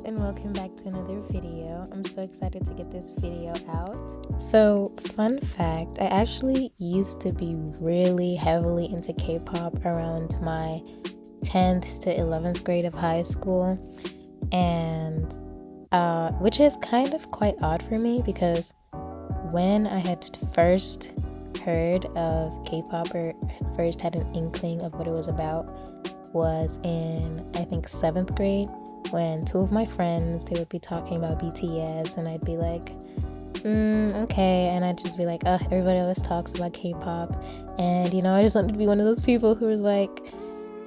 and welcome back to another video. I'm so excited to get this video out. So, fun fact, I actually used to be really heavily into K-pop around my 10th to 11th grade of high school, and which is kind of quite odd for me because when I had first heard of K-pop or first had an inkling of what it was about was in, I think, 7th grade, when two of my friends, they would be talking about BTS, and I'd be like, okay, and I'd just be like, everybody always talks about K-pop, and I just wanted to be one of those people who was like,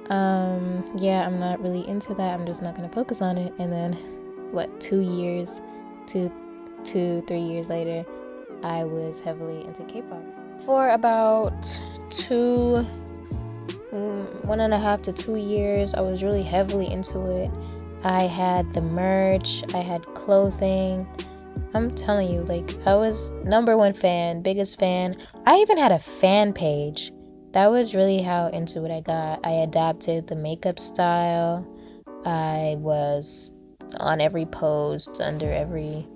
yeah, I'm not really into that, I'm just not gonna focus on it. And then 3 years later, I was heavily into K-pop for about 1.5 to 2 years. I was really heavily into it. I had the merch, I had clothing. I'm telling you, like, I was #1 fan, biggest fan. I even had a fan page. That was really how into it I got. I adapted the makeup style. I was on every post, under every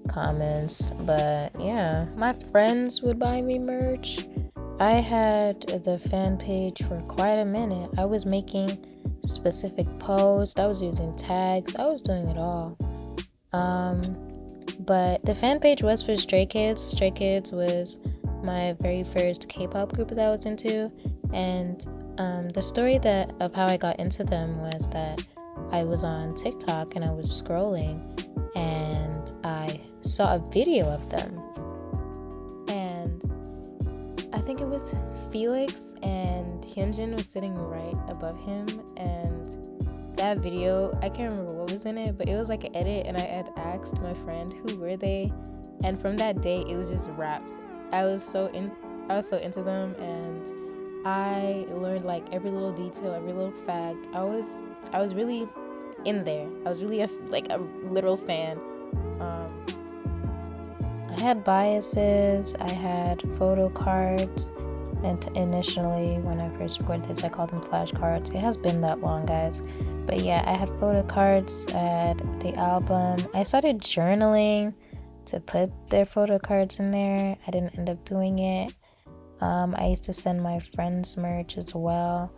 comments. But yeah, my friends would buy me merch. I had the fan page for quite a minute. I was making specific posts, I was using tags, I was doing it all. But the fan page was for Stray Kids. Stray Kids was my very first K-pop group that I was into, and the story of how I got into them was that I was on TikTok and I was scrolling and I saw a video of them, and I think it was Felix and Hyunjin was sitting right above him, and that video, I can't remember what was in it, but it was like an edit, and I had asked my friend who were they, and from that day it was just raps. I was so into them, and I learned like every little detail, every little fact. I was really in there. I was really a literal fan. I had biases, I had photo cards, and initially when I first recorded this I called them flashcards. It has been that long, guys. But yeah, I had photo cards, I had the album. I started journaling to put their photo cards in there. I didn't end up doing it. I used to send my friends merch as well.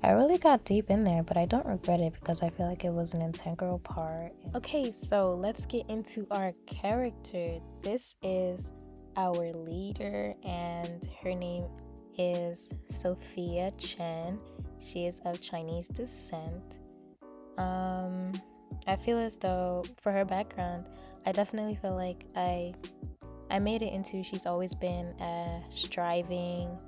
I really got deep in there, but I don't regret it because I feel like it was an integral part. Okay, so let's get into our character. This is our leader, and her name is Sophia Chen. She is of Chinese descent. I feel as though for her background, I definitely feel like I made it into, she's always been a striving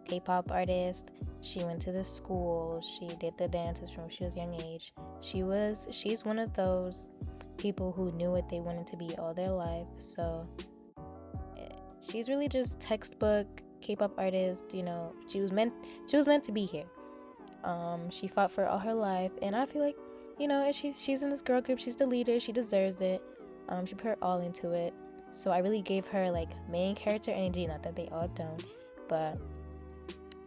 K-pop artist. She went to the school, she did the dances from she was young age. She's one of those people who knew what they wanted to be all their life. So she's really just textbook K-pop artist. She was meant to be here. She fought for all her life, and I feel like, she's in this girl group, she's the leader, she deserves it. She put her all into it. So I really gave her like main character energy, not that they all don't, but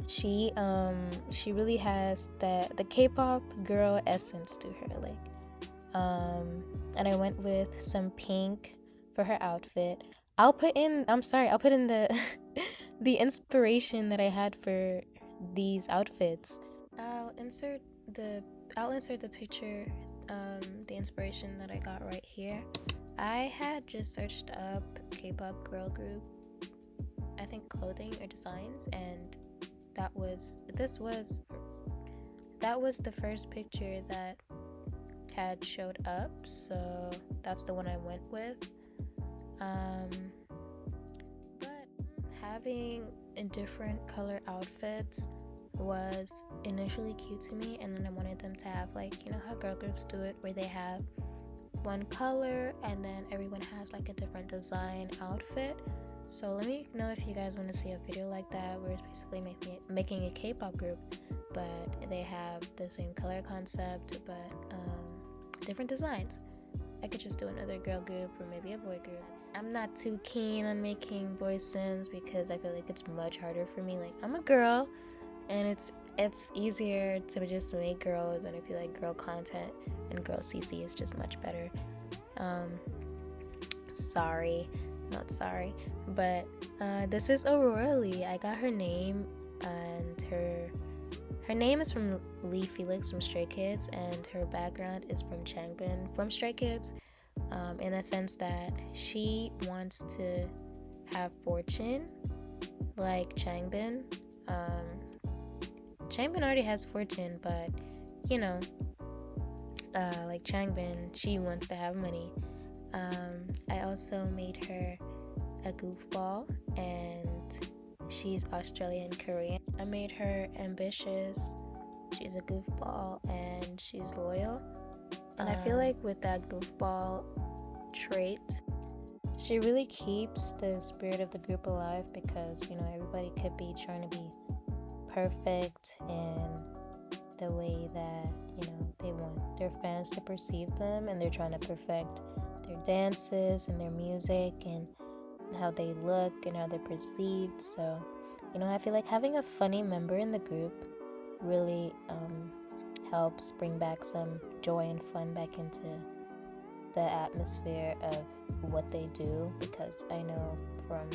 she really has the K-pop girl essence to her, and I went with some pink for her outfit. I'll put in the the inspiration that I had for these outfits. I'll insert the picture, the inspiration that I got right here. I had just searched up K-pop girl group, I think clothing or designs, and that was the first picture that had showed up, so that's the one I went with. But having different color outfits was initially cute to me, and then I wanted them to have how girl groups do it, where they have one color and then everyone has like a different design outfit. So let me know if you guys want to see a video like that, where it's basically making a K-pop group, but they have the same color concept but different designs. I could just do another girl group or maybe a boy group. I'm not too keen on making boy sims because I feel like it's much harder for me. Like, I'm a girl, and it's easier to just make girls, and I feel like girl content and girl CC is just much better. Sorry, not sorry, but this is Aurora Lee. I got her name, and her name is from Lee Felix from Stray Kids, and her background is from Changbin from Stray Kids, in the sense that she wants to have fortune like Changbin. Changbin already has fortune, but you know, like Changbin, she wants to have money. I also made her a goofball, and she's Australian Korean. I made her ambitious, she's a goofball, and she's loyal. And I feel like with that goofball trait, she really keeps the spirit of the group alive, because, you know, everybody could be trying to be perfect in the way that, you know, they want their fans to perceive them, and they're trying to perfect their dances and their music and how they look and how they're perceived. So, you know, I feel like having a funny member in the group really helps bring back some joy and fun back into the atmosphere of what they do, because I know from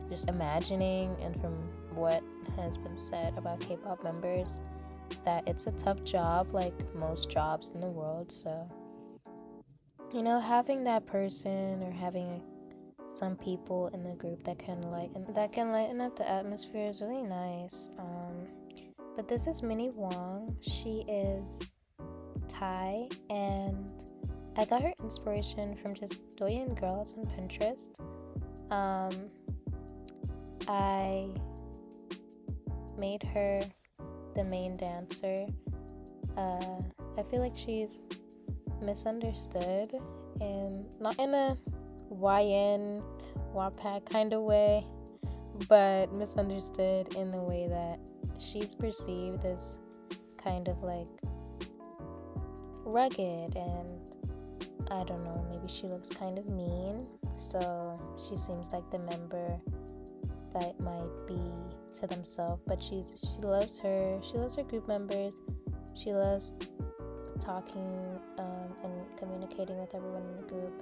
just imagining and from what has been said about K-pop members that it's a tough job, like most jobs in the world. So, you know, having that person or having some people in the group that can lighten up the atmosphere is really nice. But this is Minnie Wong. She is Thai, and I got her inspiration from just Doyen girls on Pinterest. I made her the main dancer. I feel like she's misunderstood, and not in a YN WAPAC kind of way, but misunderstood in the way that she's perceived as kind of like rugged, and I don't know, maybe she looks kind of mean, so she seems like the member that might be to themselves, but she loves her group members. She loves talking and communicating with everyone in the group,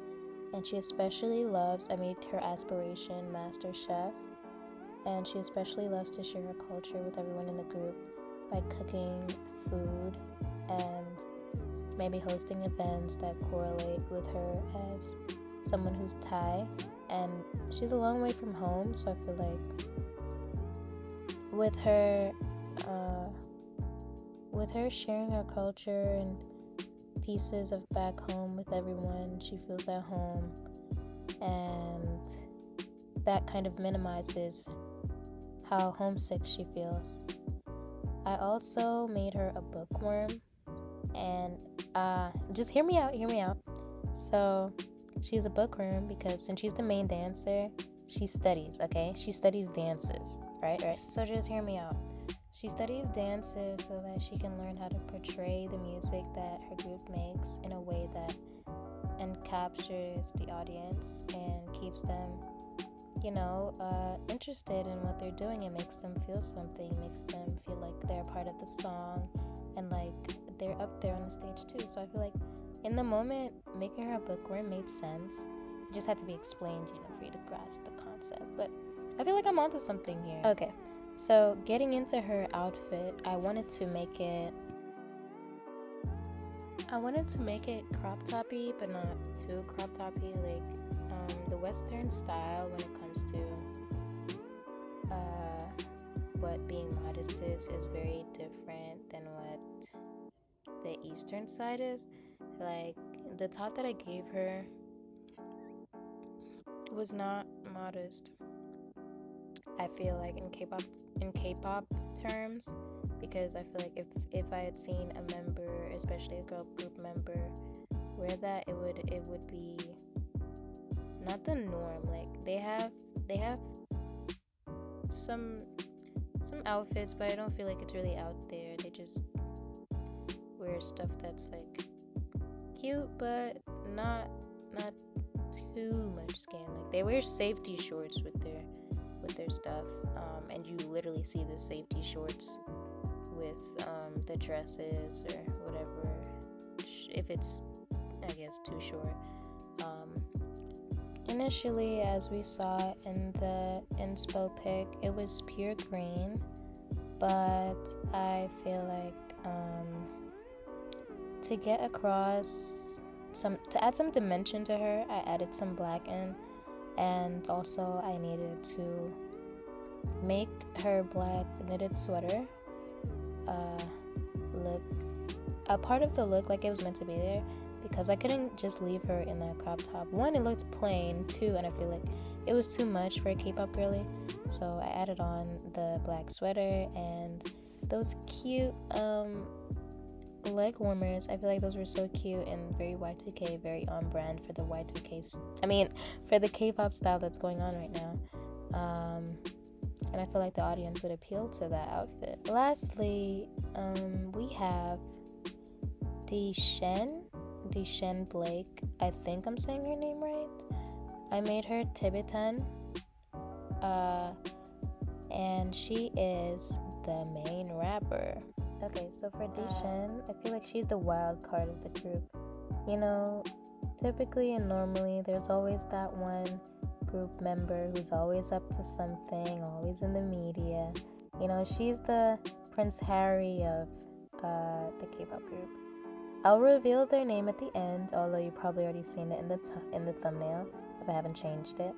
and she especially loves, I made her aspiration Master Chef, and she especially loves to share her culture with everyone in the group by cooking food and maybe hosting events that correlate with her as someone who's Thai. And she's a long way from home, so I feel like with her sharing her culture and pieces of back home with everyone, she feels at home, and that kind of minimizes how homesick she feels. I also made her a bookworm, and just hear me out. So she's a bookworm because since she's the main dancer, she studies, okay? She studies dances, right? So just hear me out. She studies dances so that she can learn how to portray the music that her group makes in a way that captures the audience and keeps them, you know, interested in what they're doing. It makes them feel something, makes them feel like they're a part of the song, and like they're up there on the stage too. So I feel like in the moment, making her a bookworm made sense. It just had to be explained, you know, for you to grasp the concept. But I feel like I'm onto something here. Okay, so getting into her outfit, I wanted to make it crop toppy, but not too crop toppy. Like the Western style when it comes to what being modest is very different than what the Eastern side is. Like the top that I gave her was not modest, I feel like, in K-pop terms, because I feel like if I had seen a member, especially a girl group member, wear that, it would be not the norm. Like they have some outfits, but I don't feel like it's really out there. They just wear stuff that's like cute, but not too much skin. Like they wear safety shorts with their stuff, and you literally see the safety shorts with the dresses or whatever, if it's, I guess, too short. Initially, as we saw in the inspo pic, it was pure green, but I feel like to get across to add some dimension to her, I added some black in, and also I needed to make her black knitted sweater look a part of the look like it was meant to be there, because I couldn't just leave her in that crop top. One, it looked plain. Two, and I feel like it was too much for a K-pop girly, so I added on the black sweater and those cute leg warmers. I feel like those were so cute and very Y2K, very on brand for the for the K-pop style that's going on right now. And I feel like the audience would appeal to that outfit. Lastly, we have Deshen Blake. I think I'm saying her name right. I made her Tibetan, and she is the main rapper. Okay, so for Deshen, I feel like she's the wild card of the group. You know, typically and normally, there's always that one group member who's always up to something, always in the media. You know, she's the Prince Harry of the K-pop group. I'll reveal their name at the end, although you've probably already seen it in the thumbnail if I haven't changed it.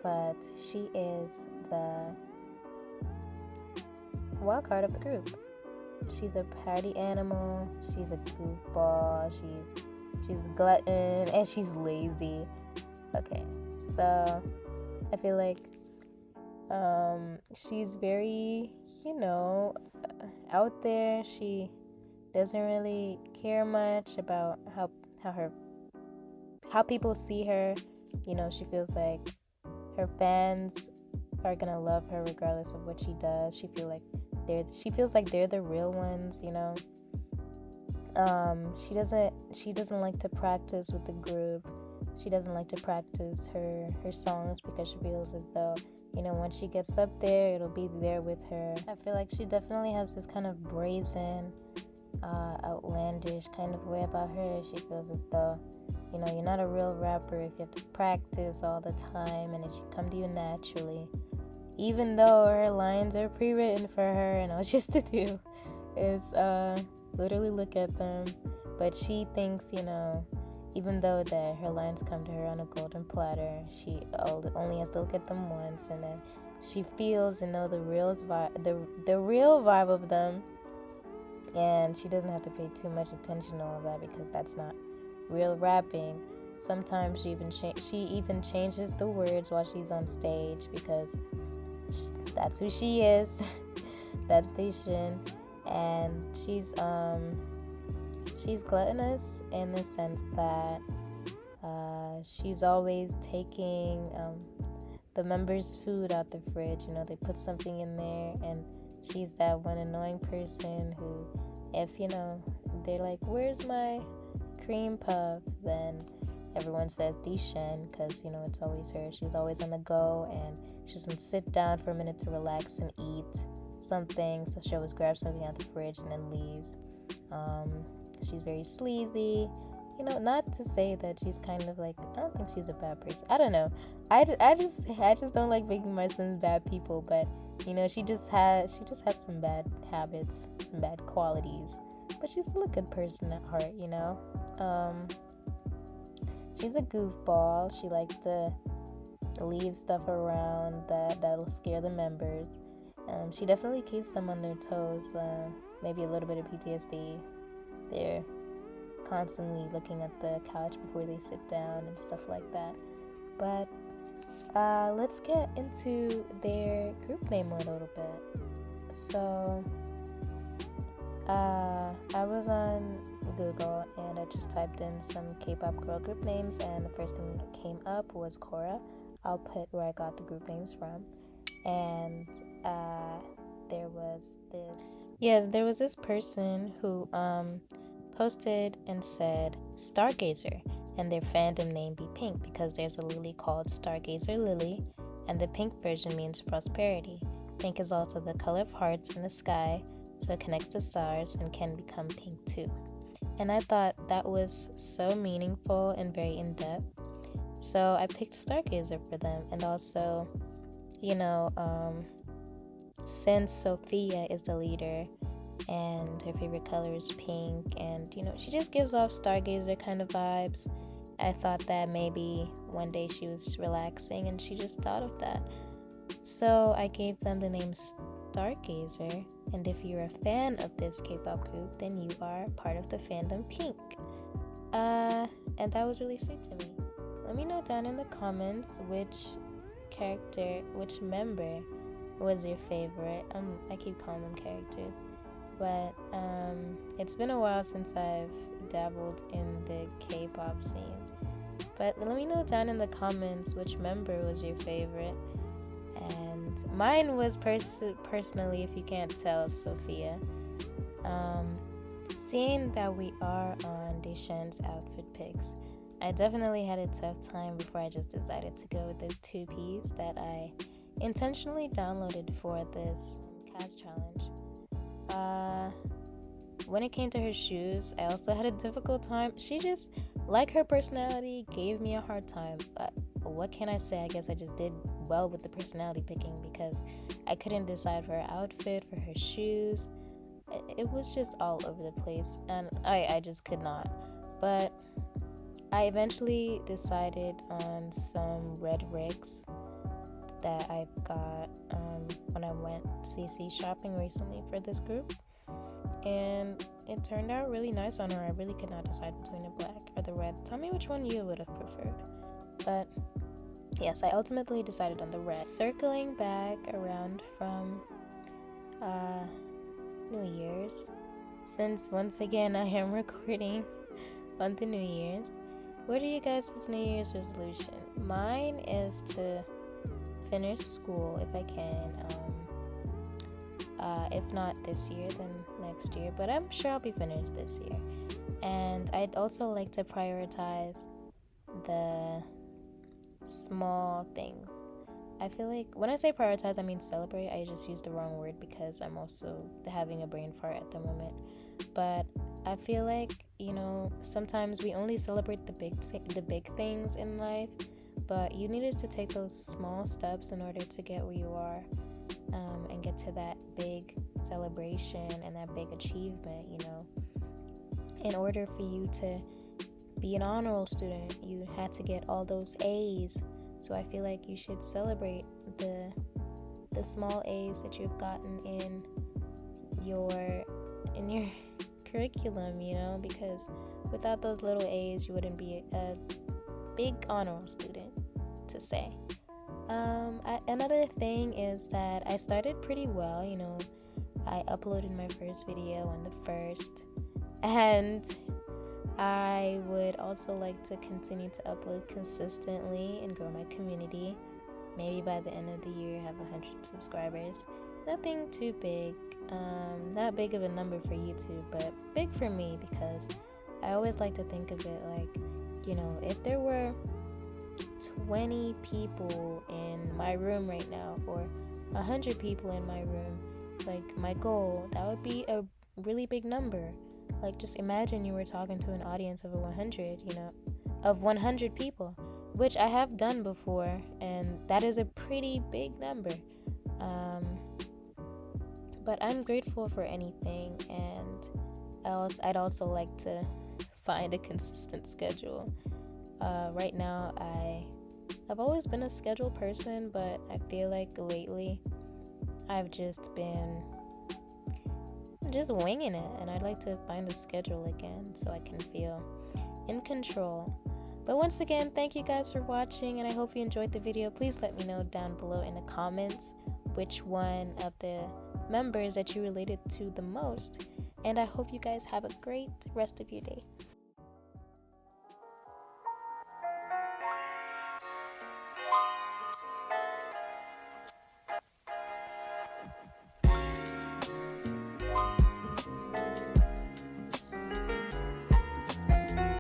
But she is the wild card of the group. She's a party animal. She's a goofball. She's a glutton, and she's lazy. Okay, so I feel like she's very, out there. She doesn't really care much about how people see her. You know, she feels like her fans are gonna love her regardless of what she does. She feels like they're the real ones, you know. She doesn't like to practice with the group. She doesn't like to practice her songs because she feels as though, once she gets up there, it'll be there with her. I feel like she definitely has this kind of brazen, outlandish kind of way about her. She feels as though, you're not a real rapper if you have to practice all the time and it should come to you naturally. Even though her lines are pre-written for her and all she has to do is literally look at them. But she thinks, even though that her lines come to her on a golden platter, she only has to look at them once, and then she feels and know the real vibe of them, and she doesn't have to pay too much attention to all that because that's not real rapping. Sometimes she even changes the words while she's on stage because that's who she is. That's Deshen, and she's gluttonous in the sense that she's always taking the members' food out the fridge. They put something in there, and she's that one annoying person who, if they're like, "Where's my cream puff?" then everyone says Deshen because it's always her. She's always on the go, and she doesn't sit down for a minute to relax and eat something, so she always grabs something out the fridge and then leaves. She's very sleazy. Not to say that she's kind of like, I don't think she's a bad person. I don't know. I just don't like making my sons bad people, but she just has some bad habits, some bad qualities. But she's still a good person at heart, She's a goofball. She likes to leave stuff around that'll scare the members. She definitely keeps them on their toes. Maybe a little bit of PTSD. They're constantly looking at the couch before they sit down and stuff like that. But let's get into their group name a little bit. So I was on Google and I just typed in some K-pop girl group names, and the first thing that came up was Korra. I'll put where I got the group names from. And there was this person who posted and said Stargazer, and their fandom name be pink because there's a lily called Stargazer Lily, and the pink version means prosperity. Pink is also the color of hearts in the sky, so it connects to stars and can become pink too. And I thought that was so meaningful and very in-depth. So I picked Stargazer for them. And also, since Sophia is the leader and her favorite color is pink, and she just gives off Stargazer kind of vibes, I thought that maybe one day she was relaxing and she just thought of that. So I gave them the name Stargazer, and if you're a fan of this K-pop group, then you are part of the fandom Pink. And that was really sweet to me. Let me know down in the comments which member was your favorite. I keep calling them characters, but it's been a while since I've dabbled in the K-pop scene. But let me know down in the comments which member was your favorite. And mine was personally, if you can't tell, Sophia. Seeing that we are on Deshawn's outfit picks, I definitely had a tough time before I just decided to go with this two-piece that I intentionally downloaded for this cast challenge. When it came to her shoes, I also had a difficult time. She just, like her personality, gave me a hard time. But what can I say? I guess I just did well with the personality picking because I couldn't decide for her outfit, for her shoes. It was just all over the place, and I just could not. But I eventually decided on some red rigs that I've got when I went CC shopping recently for this group, and it turned out really nice on her. I really could not decide between the black or the red. Tell me which one you would have preferred. But yes, I ultimately decided on the red. Circling back around from New Year's, since once again I am recording on the New Year's, what are you guys' New Year's resolution? Mine is to finish school if I can. If not this year, then next year. But I'm sure I'll be finished this year. And I'd also like to prioritize the small things. I feel like when I say prioritize, I mean celebrate. I just used the wrong word because I'm also having a brain fart at the moment. But I feel like, sometimes we only celebrate the big things in life, but you needed to take those small steps in order to get where you are, and get to that big celebration and that big achievement. In order for you to be an honor roll student, you had to get all those A's. So I feel like you should celebrate the small A's that you've gotten in your curriculum, because without those little A's, you wouldn't be a big honor roll student, to say. Another thing is that I started pretty well. I uploaded my first video on the 1st, and I would also like to continue to upload consistently and grow my community. Maybe by the end of the year, have 100 subscribers. Nothing too big, not big of a number for YouTube, but big for me, because I always like to think of it like, if there were 20 people in my room right now, or 100 people in my room, like my goal, that would be a really big number. Like, just imagine you were talking to an audience of 100 people, which I have done before, and that is a pretty big number. But I'm grateful for anything, and I'd also like to find a consistent schedule. Right now, I've always been a schedule person, but I feel like lately I've just been winging it, and I'd like to find a schedule again so I can feel in control. But once again, thank you guys for watching, and I hope you enjoyed the video. Please let me know down below in the comments which one of the members that you related to the most, and I hope you guys have a great rest of your day.